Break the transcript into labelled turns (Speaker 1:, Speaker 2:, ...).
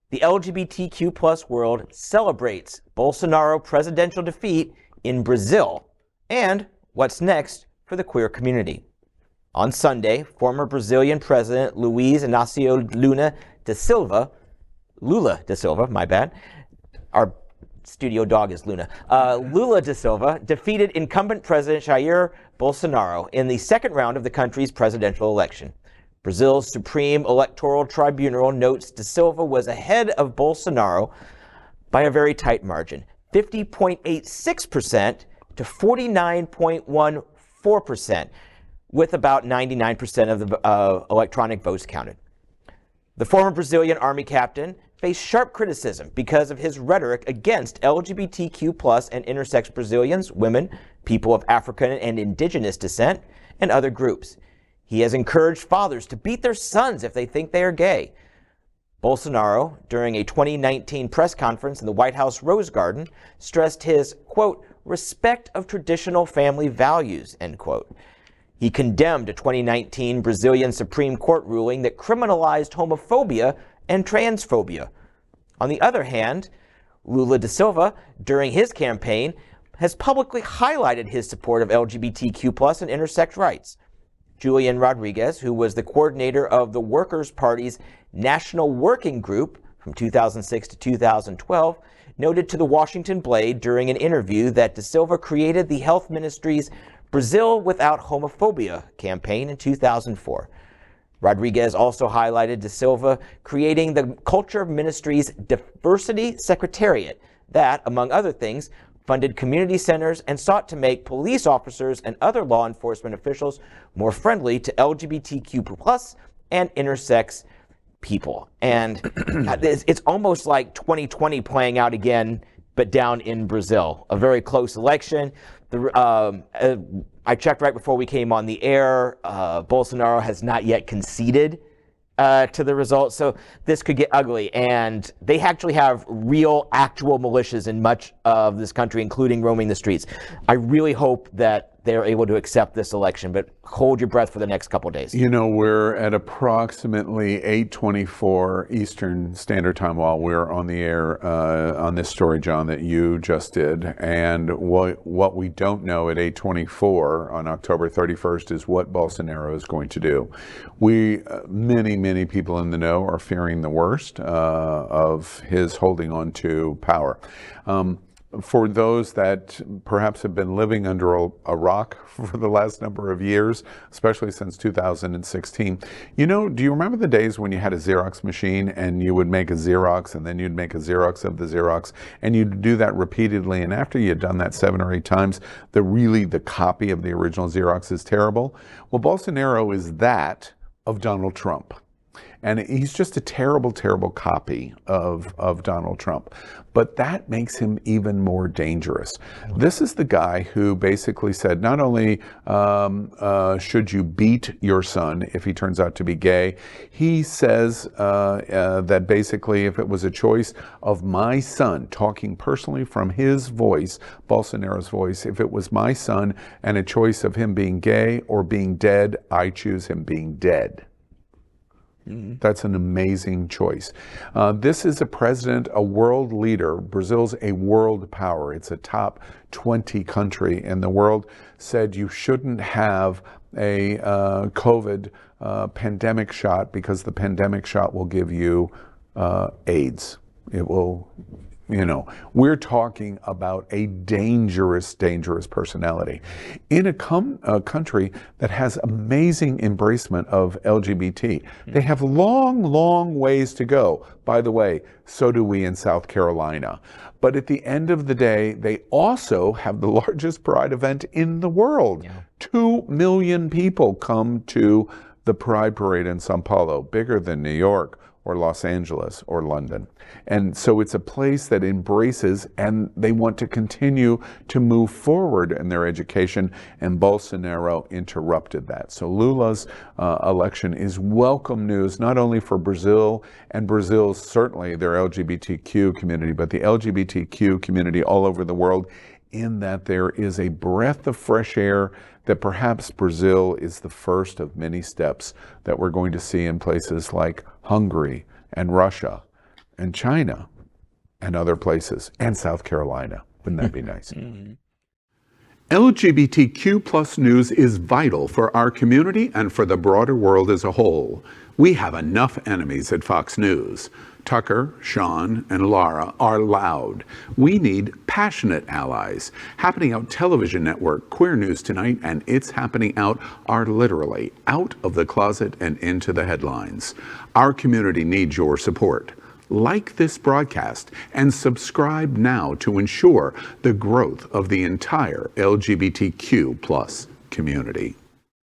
Speaker 1: The LGBTQ plus world celebrates Bolsonaro presidential defeat in Brazil and what's next for the queer community. On Sunday, former Brazilian President Luiz Inácio Lula da Silva, my bad. Our studio dog is Luna. Lula da Silva defeated incumbent President Jair Bolsonaro in the second round of the country's presidential election. Brazil's Supreme Electoral Tribunal notes da Silva was ahead of Bolsonaro by a very tight margin, 50.86% to 49.14%, with about 99% of the electronic votes counted. The former Brazilian army captain faced sharp criticism because of his rhetoric against LGBTQ plus and intersex Brazilians, women, people of African and indigenous descent, and other groups. He has encouraged fathers to beat their sons if they think they are gay. Bolsonaro, during a 2019 press conference in the White House Rose Garden, stressed his, quote, respect of traditional family values, end quote. He condemned a 2019 Brazilian Supreme Court ruling that criminalized homophobia and transphobia. On the other hand, Lula da Silva, during his campaign, has publicly highlighted his support of LGBTQ plus and intersex rights. Julian Rodriguez, who was the coordinator of the Workers' Party's National Working Group from 2006 to 2012, noted to the Washington Blade during an interview that da Silva created the Health Ministry's Brazil Without Homophobia campaign in 2004. Rodriguez also highlighted da Silva creating the Culture Ministry's Diversity Secretariat that, among other things, funded community centers and sought to make police officers and other law enforcement officials more friendly to LGBTQ plus and intersex people. And it's almost like 2020 playing out again, but down in Brazil. A very close election. I checked right before we came on the air. Bolsonaro has not yet conceded to the results, so this could get ugly. And they actually have real, actual militias in much of this country, including roaming the streets. I really hope that they're able to accept this election, but hold your breath for the next couple of days.
Speaker 2: You know, we're at approximately 8:24 Eastern Standard Time while we're on the air on this story, John, that you just did. And what we don't know at 8:24 on October 31st is what Bolsonaro is going to do. Many people in the know are fearing the worst of his holding on to power. For those that perhaps have been living under a rock for the last number of years, especially since 2016, you know, do you remember the days when you had a Xerox machine and you would make a Xerox and then you'd make a Xerox of the Xerox, and you'd do that repeatedly, and after you'd done that 7 or 8 times, the copy of the original Xerox is terrible? Well, Bolsonaro is that of Donald Trump. And he's just a terrible, terrible copy of Donald Trump. But that makes him even more dangerous. This is the guy who basically said, not only should you beat your son if he turns out to be gay, he says that basically if it was a choice of my son, talking personally from his voice, Bolsonaro's voice, if it was my son and a choice of him being gay or being dead, I choose him being dead. That's an amazing choice. This is a president, a world leader. Brazil's a world power. It's a top 20 country in the world. Said you shouldn't have a COVID pandemic shot because the pandemic shot will give you AIDS. It will, you know, we're talking about a dangerous, dangerous personality in a country that has amazing embracement of LGBT. They have long, long ways to go. By the way, so do we in South Carolina. But at the end of the day, they also have the largest pride event in the world. Yeah. 2 million people come to the Pride Parade in Sao Paulo, bigger than New York or Los Angeles or London. And so it's a place that embraces, and they want to continue to move forward in their education, and Bolsonaro interrupted that. So Lula's election is welcome news, not only for Brazil, and Brazil's certainly their LGBTQ community, but the LGBTQ community all over the world, in that there is a breath of fresh air that perhaps Brazil is the first of many steps that we're going to see in places like Hungary and Russia and China and other places, and South Carolina. Wouldn't that be nice? LGBTQ plus news is vital for our community and for the broader world as a whole. We have enough enemies at Fox News. Tucker, Sean, and Laura are loud. We need passionate allies. Happening Out Television Network, Queer News Tonight, and It's Happening Out are literally out of the closet and into the headlines. Our community needs your support. Like this broadcast and subscribe now to ensure the growth of the entire LGBTQ plus community.